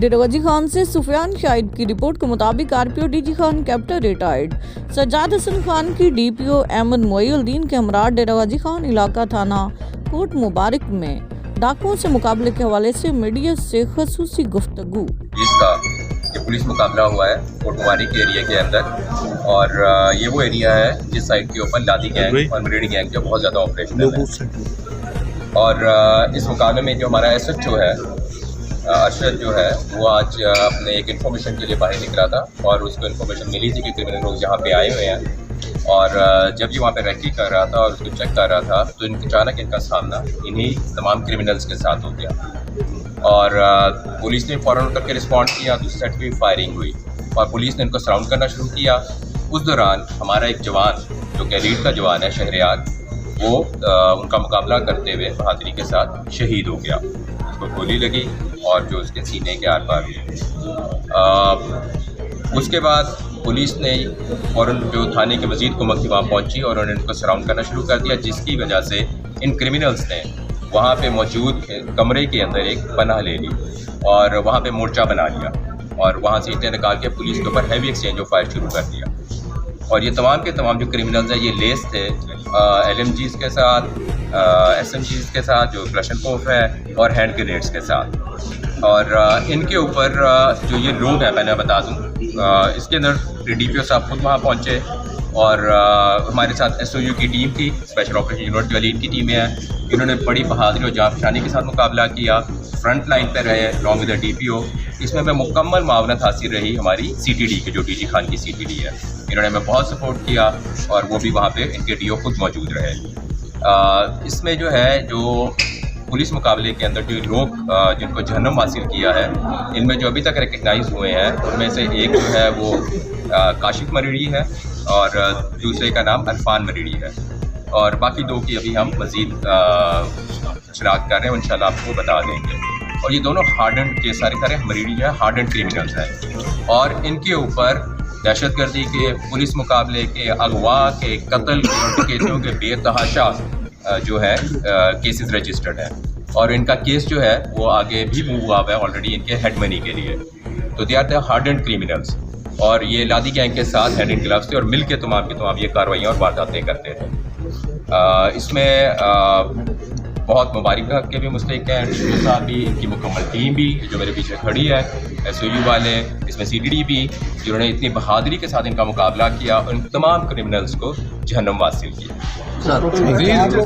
डेरागाजी खान से सुफियान शाहिद की रिपोर्ट के मुताबिक RPO DG Khan captain retired Sajjad Hasan Khan की डीपीओ अहमद मोईउद्दीन के हमरा डेरागाजी खान इलाका थाना कोट मुबारक में डाकुओं से मुकाबले के हवाले से मीडिया से खसूसी गुफ्तगू। इसका ये पुलिस मुकाबला हुआ है कोट मुबारक के एरिया के अंदर, और ये वो एरिया है जिस साइड के ऊपर लादी गैंग और मरेडी गैंग का बहुत ज़्यादा ऑपरेशन है। और इस मुकाबले में जो हमारा SHO है अरशद जो है वो आज अपने एक इन्फॉर्मेशन के लिए बाहर निकला था और उसको इन्फॉर्मेशन मिली थी कि क्रिमिनल लोग यहाँ पे आए हुए हैं। और जब ये वहाँ पे रेकी कर रहा था और उसको चेक कर रहा था तो अचानक इनका सामना इन्हीं तमाम क्रिमिनल्स के साथ हो गया और पुलिस ने फ़ौरन उतर के रिस्पॉन्ड किया। दूसरी साइड भी फायरिंग हुई और पुलिस ने इनको सराउंड करना शुरू किया। उस दौरान हमारा एक जवान जो कि लीड का जवान है शहरियार, वो उनका मुकाबला करते हुए बहादुरी के साथ शहीद हो गया। उसको गोली लगी और जो उसके सीने के आर पार हुई। उसके बाद पुलिस ने फ़ौरन जो थाने के मज़ीद कुमक थी वहाँ पहुँची और उन्होंने इनको सराउंड करना शुरू कर दिया, जिसकी वजह से इन क्रिमिनल्स ने वहाँ पे मौजूद कमरे के अंदर एक पनाह ले ली और वहाँ पे मोर्चा बना लिया और वहाँ से ईंटें निकाल के पुलिस के ऊपर हैवी एक्सचेंज ऑफ फायर शुरू कर दिया। और ये तमाम के तमाम जो क्रिमिनल्स हैं ये लेस थे LMGs के साथ, SMGs के साथ, जो क्लशनकोफ है और हैंड ग्रेनेड्स के साथ। और इनके ऊपर जो ये लोग हैं, मैंने बता दूं, इसके अंदर DPO साहब खुद वहाँ पहुँचे और हमारे साथ SOU की टीम थी, स्पेशल ऑपरेशन यूनिट वाली इनकी टीमें हैं। इन्होंने बड़ी बहादुरी और जांफशानी के साथ मुकाबला किया, फ्रंट लाइन पर रहे लॉन्ग विद द DPO। इसमें हमें मुकम्मल मावनत हासिल रही हमारी CTD की, जो डीजी खान की CTD है। इन्होंने हमें बहुत सपोर्ट किया और वो भी वहाँ पे इनके DO खुद मौजूद रहे। इसमें जो है जो पुलिस मुकाबले के अंदर जो लोग जिनको जहन्नुम हासिल किया है, इनमें जो अभी तक रिकग्नाइज हुए हैं उनमें से एक जो है वो काशिफ मरेडी है और दूसरे का नाम अरफान मरेडी है और बाकी दो की अभी हम मज़ीद शनाख्त कर रहे हैं, इंशाल्लाह आपको बता देंगे। और ये दोनों हार्डेंड के सारे मरेडी जो है हार्डेंड क्रिमिनल्स हैं और इनके ऊपर दहशतगर्दी के, पुलिस मुकाबले के, अगवा के, कत्ल केसों के बेतहाशा जो है केसेस रजिस्टर्ड हैं और इनका केस जो है वो आगे भी मूव हुआ है ऑलरेडी इनके हेड मनी के लिए। तो they are the hardened criminals और ये लादी गैंग के साथ हैंड इन ग्लव्स थे और मिल के तमाम की तमाम ये कार्रवाइयाँ और वारदातें करते थे। इसमें बहुत मुबारक के भी मुस्तहिक हैं DPO साहब भी, इनकी मुकम्मल टीम भी जो मेरे पीछे खड़ी है, SOU वाले, इसमें CTD भी, जिन्होंने इतनी बहादुरी के साथ इनका मुकाबला किया और इन तमाम क्रिमिनल्स को जहन्नुम हासिल किया।